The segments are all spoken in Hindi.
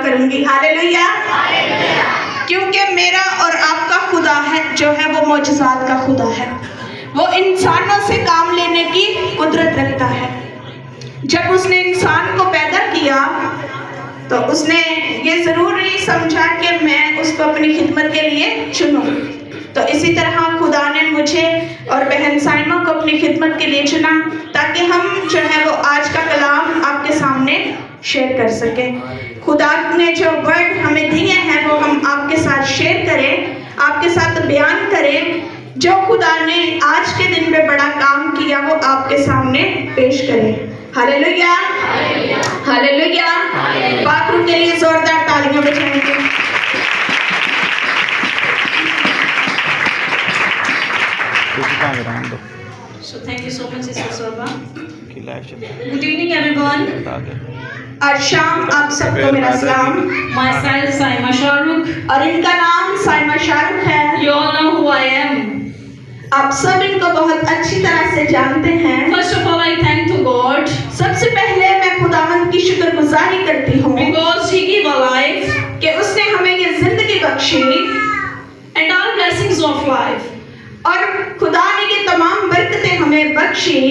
करूंगी। हालेलुया। क्योंकि मेरा और आपका खुदा है जो है वो मौजूदात का खुदा है। वो इंसानों से काम लेने की कुदरत रखता है। जब उसने इंसान को पैदा किया तो उसने ये ज़रूर नहीं समझा कि मैं उसको अपनी खिदमत के लिए चुनूं। तो इसी तरह खुदा ने मुझे और बहन साइमा को अपनी खिदमत के लिए चुना ताकि हम जो है वो आज का कलाम आपके सामने शेयर कर सकें। खुदा ने जो वर्ड हमें दिए हैं वो हम आपके साथ शेयर करें, आपके साथ बयान करें। जो खुदा ने आज के दिन पे बड़ा काम किया वो आपके सामने पेश करें। Hallelujah, hallelujah. पाक रूह के लिए जोरदार तालियां बजाएंगे। So thank you so much, Sister Sorba. Good evening, everyone. आज शाम आप सबको मेरा सलाम। Myself, Saima Shahrukh. और इनका नाम साइमा शाहरुख है। You all know who I am. आप सब इनको बहुत अच्छी तरह से जानते हैं। First of all, I thank to God सबसे पहले मैं खुदावंद की शुक्रगुजारी करती हूँ because He gave a life कि उसने हमें ये जिंदगी Bakshi and all blessings of life. और खुदा ने ये तमाम बरकतें हमें Bakshi.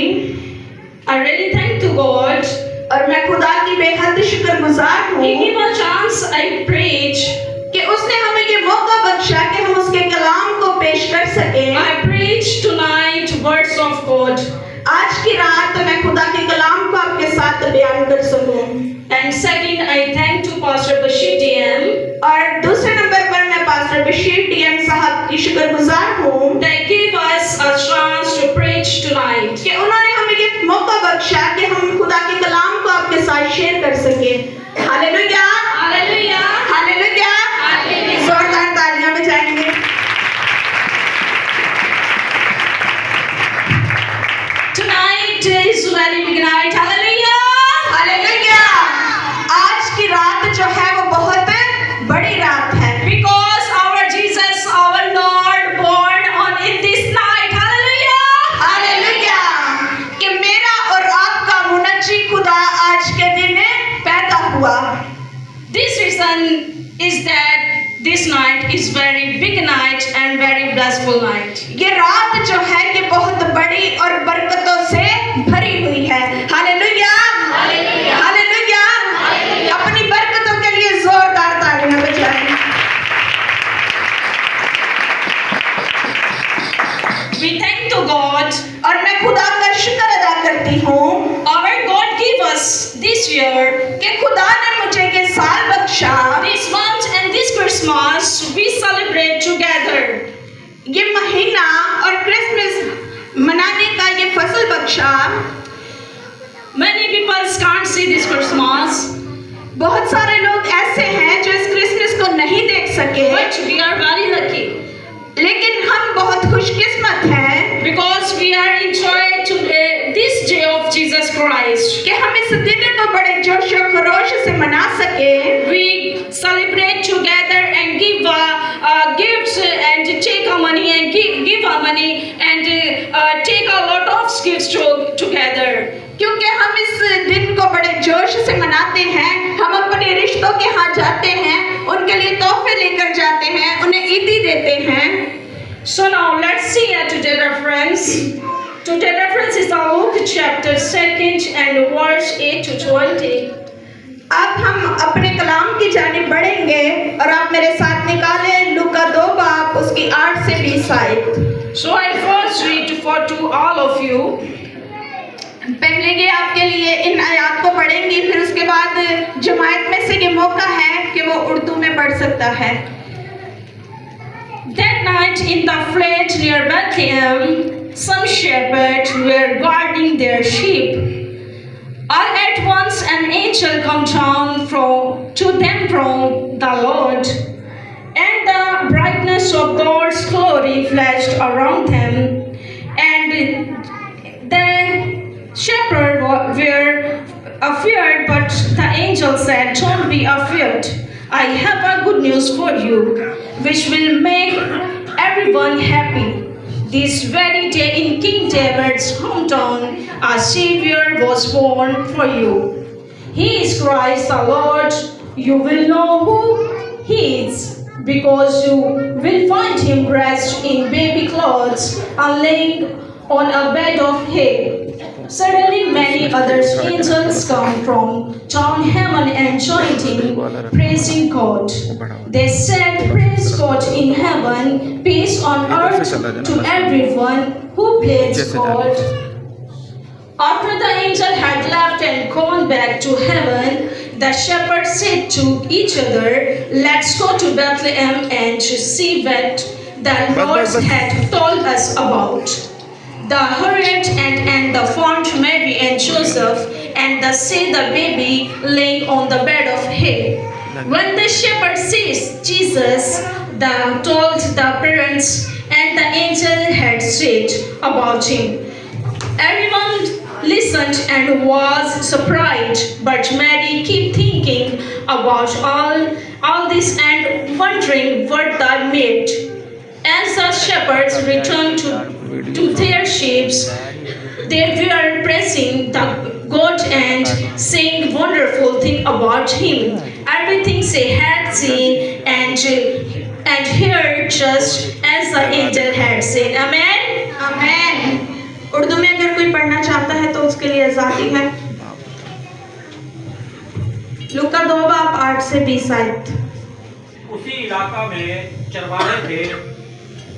I really thank to God. और मैं खुदा की बेहद शुक्रगुजार हूँ He gave a chance I preach. कि उसने हमें ये मौका बख्शा कि हम उसके कलाम को पेश कर सकें। I preach tonight words of God. आज की रात मैं खुदा के कलाम को आपके साथ बयान कर सकूं। And second, I thank to Pastor Bashir DM. और दूसरे नंबर पर मैं पास्टर बशीर डीएम साहब की शुक्रगुजार हूँ They gave us a chance to preach tonight. कि उन्होंने हमें ये मौका बख्शा कि हम खुदा के कलाम को आपके साथ शेयर कर सकें। Hallelujah, Hallelujah. हालेलुया। जोरदार तालियां बजाएंगे। Tonight is very big night. Hallelujah. Hallelujah. आज की रात जो है वो बहुत बड़ी रात है Because our Jesus, our Lord, born on in this night. Hallelujah. Hallelujah. कि मेरा और आपका मुनज्जी खुदा आज के दिन पैदा हुआ। This reason is that this night is very big night and very blissful night. ये रात जो है ये बहुत बड़ी और बरकतों से भरी हुई है। Hallelujah, hallelujah, hallelujah. अपनी बरकतों के लिए जोरदार तालियां बजाएं। We thank to God. और मैं खुदा का शुक्र अदा करती हूँ Our God gave us this year, कि खुदा ने मुझे ये साल बख्शा। this month and this Christmas we celebrate together. ये महीना और क्रिसमस मनाने का ये फसल बख्शा। Many people can't see this Christmas, बहुत सारे लोग ऐसे हैं जो इस क्रिसमस को नहीं देख सके, but we are very lucky लेकिन हम बहुत खुशकिस्मत हैं because we are enjoying today this day of Jesus Christ. कि हम इस दिन को बड़े जोश और खरोश से मना सके। We celebrate together and give gifts and take our money and give our money and take a lot of gifts together. क्योंकि हम इस दिन को बड़े जोश से मनाते हैं। हम अपने रिश्तों के यहाँ जाते हैं, उनके लिए तोहफे लेकर जाते हैं, उन्हें ईदी देते हैं। So now let's see today's reference. Today's reference is Luke chapter 2 and verse 8 to 20. अब हम अपने कलाम की जानिब बढ़ेंगे और आप मेरे साथ निकालें लूका 2 बाब उसकी 8 से 20 आयत। So I first read to all of you. पहले ये आपके लिए इन आयात को पढ़ेंगी, फिर उसके बाद जमायत में से ये मौका है कि वो उर्दू में पढ़ सकता है। That night in the field near Bethlehem, some shepherds were guarding their sheep. All at once an angel came down to them from the Lord, and the brightness of God's glory flashed around them, and the shepherds were afraid, but the angel said, "Don't be afraid. I have a good news for you, which will make everyone happy. This very day in King David's hometown, a Savior was born for you. He is Christ the Lord. You will know who he is, because you will find him dressed in baby clothes and laying on a bed of hay. Suddenly, many other angels come from town heaven and joined him, praising God. They said, "Praise God in heaven, peace on earth to everyone who pleases God." After the angel had left and gone back to heaven, the shepherds said to each other, "Let's go to Bethlehem and see what the Lord had told us about." They hurried and they found Mary and Joseph and they saw the baby laying on the bed of hay. When the shepherds saw Jesus, they told the parents and the angel had said about him. Everyone listened and was surprised, but Mary kept thinking about all this and wondering what that meant. As the shepherds returned to their sheep, they were praising the God and saying wonderful things about him. Everything they had seen and heard just as the angel had said. Amen. आमेन। उर्दू में अगर कोई पढ़ना चाहता है तो उसके लिए आजादी है। लूका 2 बाब 8 से 20 आयत। उसी इलाका में चरवाहे थे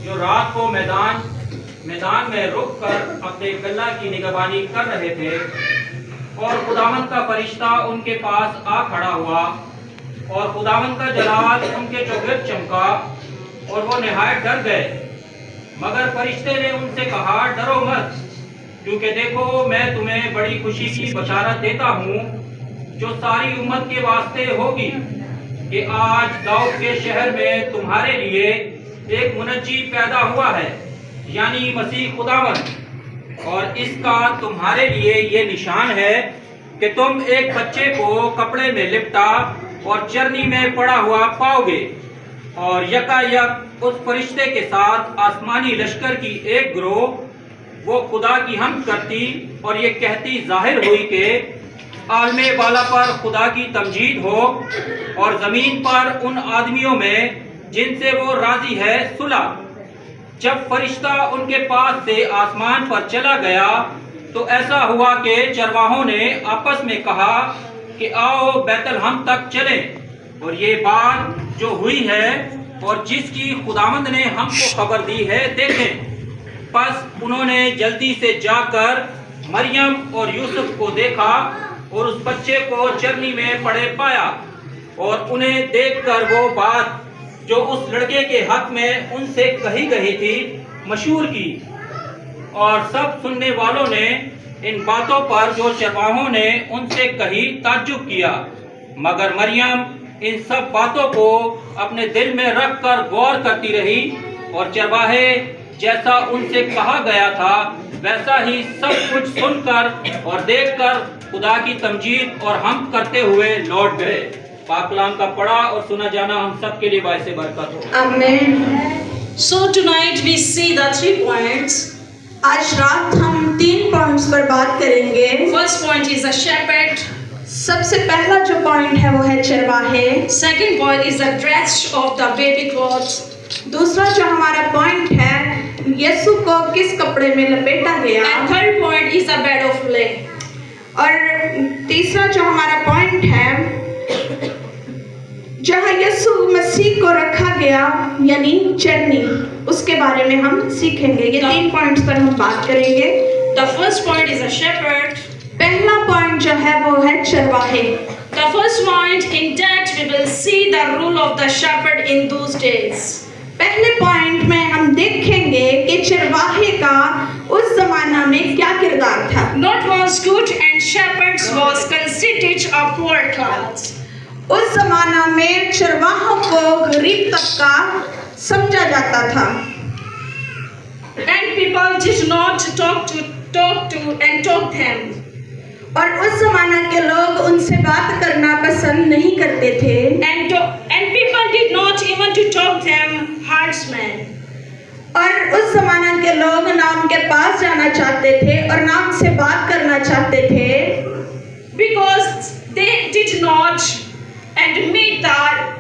जो रात को मैदान में रुक कर अपने गल्ला की निगरानी कर रहे थे, और खुदावंद का फरिश्ता उनके पास आ खड़ा हुआ, और खुदावंद का जलाल उनके चौगिर्द चमका, और वो निहायत डर गए। मगर फरिश्ते ने उनसे कहा, डरो मत, क्योंकि देखो मैं तुम्हें बड़ी खुशी की बशारत देता हूँ जो सारी उम्मत के वास्ते होगी, कि आज दाऊद के शहर में तुम्हारे लिए एक मुनज्जी पैदा हुआ है, यानी मसीह खुदावंद। और इसका तुम्हारे लिए ये निशान है कि तुम एक बच्चे को कपड़े में लिपटा और चरनी में पड़ा हुआ पाओगे। और यकायक उस फरिश्ते के साथ आसमानी लश्कर की एक गिरोह वो खुदा की हमद करती और ये कहती जाहिर हुई कि आलमे बाला पर खुदा की तमजीद हो, और ज़मीन पर उन आदमियों में जिनसे वो राजी है सुलह। जब फरिश्ता उनके पास से आसमान पर चला गया तो ऐसा हुआ कि चरवाहों ने आपस में कहा कि आओ बैतलहम तक चलें और ये बात जो हुई है और जिसकी खुदावंद ने हमको खबर दी है देखें। बस उन्होंने जल्दी से जाकर मरियम और यूसुफ को देखा और उस बच्चे को चरनी में पड़े पाया, और उन्हें देखकर वो बात जो उस लड़के के हक में उनसे कही गई थी मशहूर की। और सब सुनने वालों ने इन बातों पर जो चरवाहों ने उनसे कही ताज्जुब किया, मगर मरियम इन सब बातों को अपने दिल में रख कर गौर करती रही, और चरवाहे जैसा उनसे कहा गया था वैसा ही सब कुछ सुनकर और देखकर खुदा की तमजीद और हम करते हुए लौट गए। पाक कलाम का पढ़ा और सुना जाना हम सब के लिए बाइसे बरकत हो। आमीन। So tonight we see the 3 points. आज रात हम 3 पॉइंट्स पर बात करेंगे। First point is a shepherd. सबसे पहला जो पॉइंट है वो है चरवाहे। Second point is the dress of the baby clothes. दूसरा जो हमारा पॉइंट है यीशु को किस कपड़े में लपेटा गया। And third point is the bed of clay. और तीसरा जो हमारा पॉइंट है जहाँ यीशु मसीह को रखा गया यानी चरनी, उसके बारे में हम सीखेंगे। ये 3 पॉइंट्स पर हम बात करेंगे। The first point is a shepherd. पहला पॉइंट जो है वो है चरवाहे। The first point in that we will see the rule of the shepherd in those days. पहले पॉइंट में हम देखेंगे कि चरवाहे का उस जमाना में क्या किरदार था। Not was good and shepherds was considered a poor class. उस जमाना में चरवाहों को गरीब तबका समझा जाता था। And people did not talk to them. और उस जमाना के लोग उनसे बात करना पसंद नहीं करते थे। And people did not even to talk them herdsmen. और उस जमाना के लोग ना उनके पास जाना चाहते थे और ना उनसे बात करना चाहते थे, because they did not and meet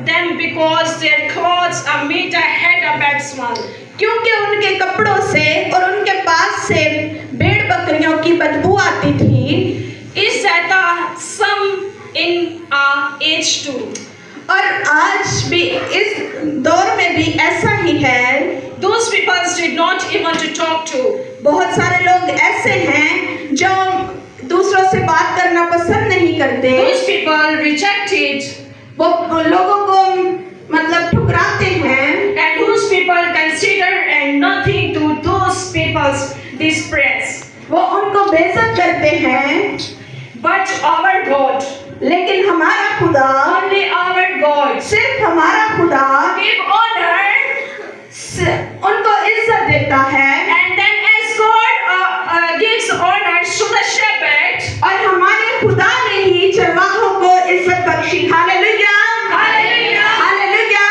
them because their clothes are made had a bad smell. क्योंकि उनके कपड़ों से और उनके पास से भेड़ बकरियों की बदबू आती थी। Is that some in our age too? और आज भी इस दौर में भी ऐसा ही है। Those people did not even to talk to. बहुत सारे लोग ऐसे हैं जो दूसरों से बात करना पसंद नहीं करते। Those people rejected. वो लोगों को मतलब ठुकराते हैं। And those people consider and nothing to those people's dispraise. वो उनको बेइज्जत करते हैं। But our God, लेकिन हमारा खुदा, only our God, सिर्फ हमारा खुदा give honor, उनको इज्जत देता है। and then as God gives honor to the shepherd, और हमारे खुदा ने ही चरवाहों को इज्जत बख्शी। Hallelujah, Hallelujah, hallelujah.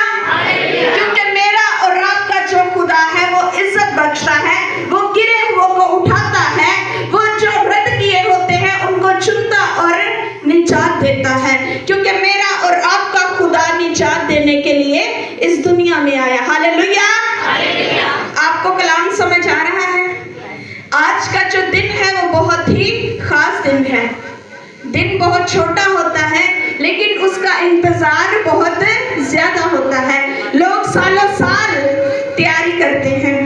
क्योंकि मेरा और आपका जो खुदा है वो इज्जत बख्शता है, वो गिरे हुओं को उठाता है, वो जो रद्द किए होते हैं उनको चुनता और निजात देता है। क्योंकि मेरा और आपका खुदा निजात देने के लिए इस दुनिया में आया। हालेलुया, आपको कलाम समझ आ रहा है? आज का जो दिन है वो बहुत ही खास दिन है। दिन बहुत छोटा होता है लेकिन उसका इंतजार बहुत ज्यादा होता है। लोग सालों साल तैयारी करते हैं।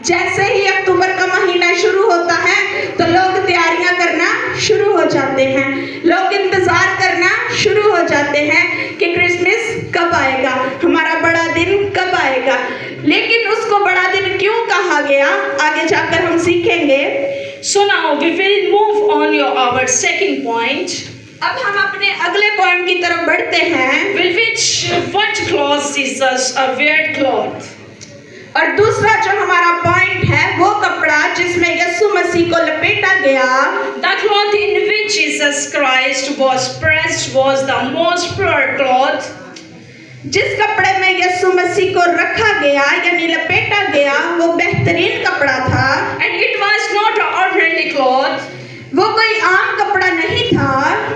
जैसे ही अक्टूबर का महीना शुरू होता है तो लोग तैयारियां करना शुरू हो जाते हैं। लोग इंतजार करना शुरू हो जाते हैं कि क्रिसमस कब आएगा, हमारा बड़ा दिन कब आएगा। लेकिन उसको बड़ा दिन क्यों कहा गया, आगे जाकर हम सीखेंगे। So now we will move on our second point. अब हम अपने अगले पॉइंट की तरफ बढ़ते हैं। What cloth Jesus wear cloth? और दूसरा जो हमारा पॉइंट है वो कपड़ा जिसमें यीशु मसीह को लपेटा गया। The cloth in which Jesus Christ was pressed was the most pure cloth. जिस कपड़े में यीशु मसीह को रखा गया यानी लपेटा गया वो बेहतरीन कपड़ा था। And it was not an ordinary cloth, वो कोई आम कपड़ा नहीं था,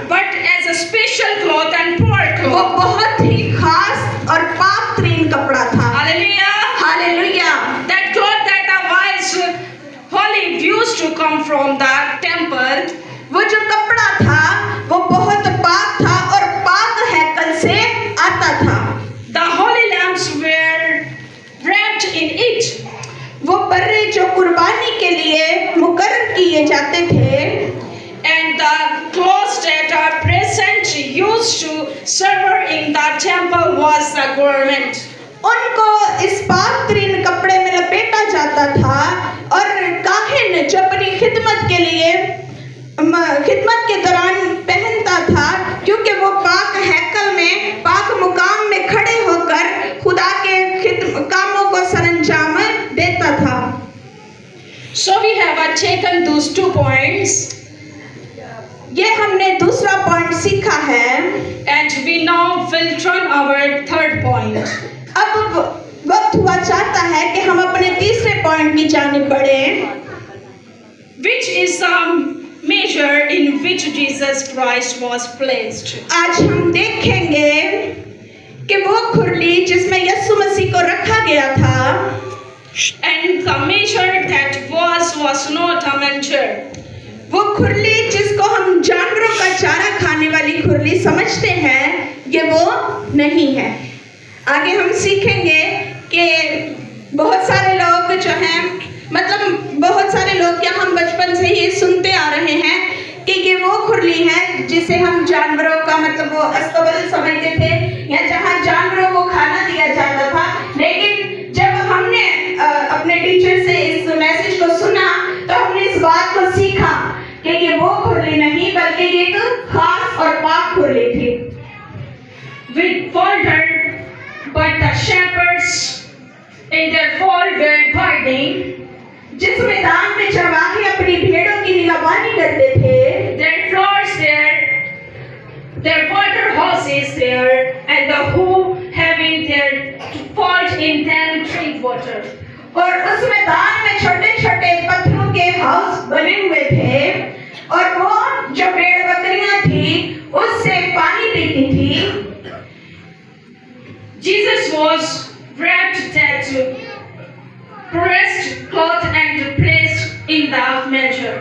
but as a special cloth and pure वो cloth. बहुत ही खास और पाक-तरीन कपड़ा था। Hallelujah. Hallelujah. That cloth that the wise holy used to come from the temple. वो जो कपड़ा था वो बहुत पाक था और पाक हैकल से आता था। The holy lambs were wrapped in it. वो बर्रे जो कुर्बानी के लिए मुकर्रर किए जाते थे। And the clothes that are present used to serve in the temple was the garment. उनको इस पाक-तरीन कपड़े में लपेटा जाता था और काहिन जो अपनी खिदमत के लिए खिदमत के दौरान पहनता था, क्योंकि वो पाक हैकल में पाक मुकाम में खड़े होकर खुदा के कामों को सरंजाम देता था। So we have taken those 2 points. ये हमने दूसरा पॉइंट सीखा है। And we now will turn our third point. अब वक्त हुआ चाहता है कि हम अपने तीसरे पॉइंट की जानिब बढ़ें, Which is the measure in which Jesus Christ was placed. आज हम देखेंगे कि वो खुरली जिसमें यीशु मसीह को रखा गया था। And the measure that was not a manger. वो खुरली जिसको हम जानवरों का चारा खाने वाली खुरली समझते हैं, ये वो नहीं है। आगे हम सीखेंगे कि बहुत सारे लोग जो हैं मतलब बहुत सारे लोग क्या हम बचपन से ही सुनते आ रहे हैं कि ये वो खुरली है जिसे हम जानवरों का मतलब वो अस्तबल समझते थे या जहाँ जानवरों को खाना दिया जाता था। लेकिन जब हमने अपने टीचर से इस मैसेज को सुना तो हमने इस बात को सीखा कि ये वो खुरली नहीं बल्कि ये एक खास और पाक खुरली थी। With faltered, but the shepherds in their fold were guarding. जिस मैदान में चरवाहे अपनी भेड़ों की निगरानी करते थे, Their flocks there, their water horses there, and the who having their fold in them drink water. और उस मैदान में छोटे छोटे पत्थरों के हाउस बने हुए थे और वो जो भेड़ बकरियां थी उससे पानी पीती थी। Jesus was wrapped that pressed cloth and placed in the manger.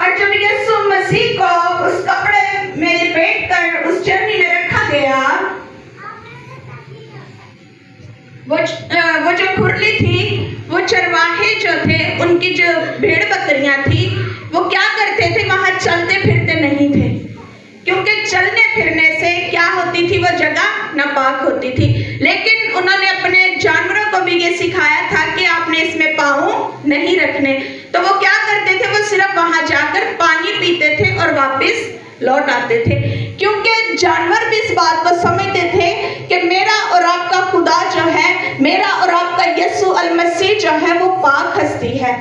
और जब यीशु मसीह को उस कपड़े में लपेट कर उस चरनी में रखा गया, वो जो खुरली थी, वो चरवाहे जो थे, उनकी जो भेड़ बकरियां थी, वो क्या करते थे? वहां चलते फिरते नहीं थे, क्योंकि चलने फिरने से क्या होती थी? वो जगह नापाक होती थी। लेकिन उन्होंने अपने जानवरों को भी ये सिखाया था कि आपने इसमें पाँव नहीं रखने। तो वो क्या करते थे? वो सिर्फ वहां जाकर पानी पीते थे और वापस लौट आते थे, क्योंकि जानवर भी इस बात को समझते थे कि मेरा और आपका खुदा जो है, मेरा और आपका यीशु अल मसीह जो है, वो पाक हस्ती है,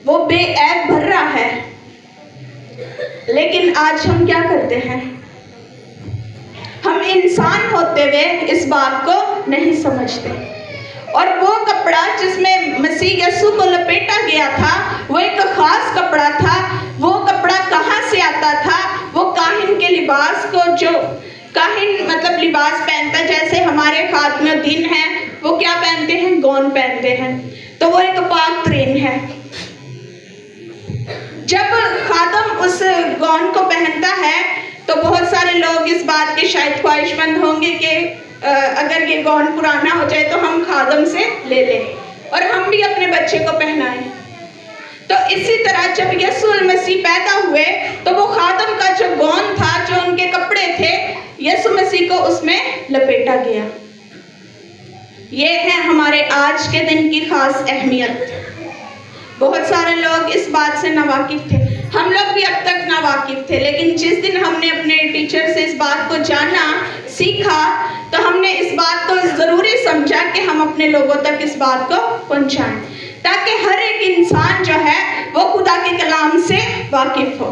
वो बेऐब भर्रा है। लेकिन आज हम क्या करते हैं? हम इंसान होते हुए इस बात को नहीं समझते। और वो कपड़ा जिसमें मसीह यीशु को लपेटा गया था, वो एक खास कपड़ा था। वो कपड़ा कहाँ से आता था? वो काहिन के लिबास को, जो काहिन मतलब लिबास पहनता, जैसे हमारे खातमुद्दीन हैं, वो क्या पहनते हैं? गौन पहनते हैं। तो वो एक पाक तरीन है। जब खादम उस गौन को पहनता है तो बहुत सारे लोग इस बात के शायद ख्वाहिशमंद होंगे कि अगर ये गौन पुराना हो जाए तो हम खादम से ले लें और हम भी अपने बच्चे को पहनाएं। तो इसी तरह जब यीशु मसीह पैदा हुए तो वो खादम का जो गौन था, जो उनके कपड़े थे, यीशु मसीह को उसमें लपेटा गया। ये है हमारे आज के दिन की खास अहमियत। बहुत सारे लोग इस बात से नावाकिफ थे, हम लोग भी अब तक नावाकिफ थे, लेकिन जिस दिन हमने अपने टीचर से इस बात को जाना, सीखा, तो हमने इस बात को ज़रूरी समझा कि हम अपने लोगों तक इस बात को पहुंचाएं, ताकि हर एक इंसान जो है वो खुदा के कलाम से वाकिफ हो।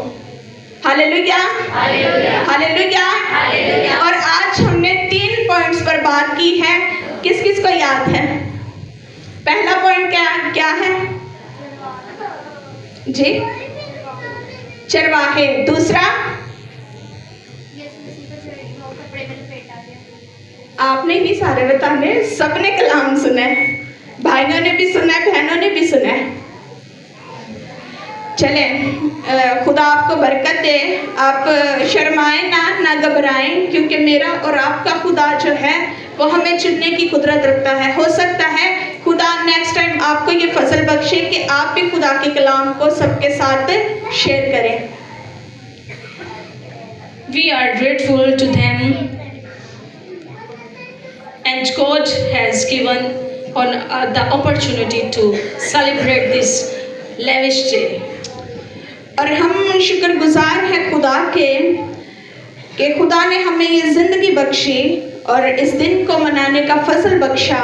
Hallelujah, hallelujah. और आज हमने 3 पॉइंट्स पर बात की है। किस किस को याद है? पहला पॉइंट क्या है जी? चरवाहे। दूसरा, आपने भी सारे बताने, सबने कलाम सुना है, भाइयों ने भी सुना है, बहनों ने भी सुना है। चले, खुदा आपको बरकत दे। आप शर्माएं ना घबराएं, क्योंकि मेरा और आपका खुदा जो है वो हमें चुनने की कुदरत रखता है। हो सकता है खुदा नेक्स्ट टाइम आपको ये फजल बख्शे कि आप भी खुदा के कलाम को सबके साथ शेयर करें। We are grateful to them, and God has given on the opportunity to celebrate this lavish day. और हम शुक्रगुजार हैं खुदा के कि खुदा ने हमें ये ज़िंदगी बख्शी और इस दिन को मनाने का फजल बख्शा।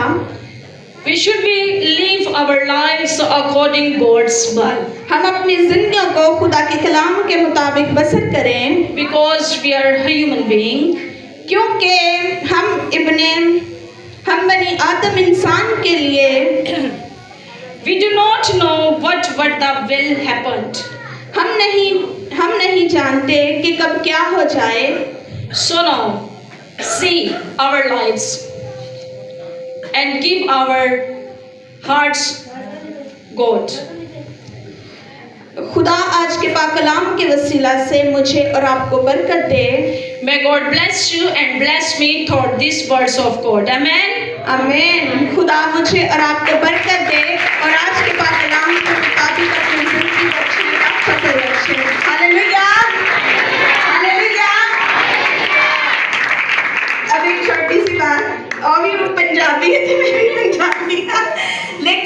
We should be live our lives according God's will, हम अपनी जिंदगियों को खुदा के कलाम के मुताबिक बसर करें, because we are human being, क्योंकि हम बनी आदम इंसान के लिए we do not know what the will happened. हम नहीं जानते कि कब क्या हो जाए। So now see our lives and give our hearts God. खुदा आज के पाक कलाम के वसीला से मुझे और आपको बरकत दे। May God bless you and bless me through these words of God. Amen. आमीन। खुदा मुझे और आपको बरकत दे और आज के पाक कलाम के मुताबिक अपनी जिंदगी बख्शने का फजल बख्शे। Hallelujah, hallelujah. अब एक छोटी सी बात, और भी पंजाबी है तो मैं भी पंजाबी, लेकिन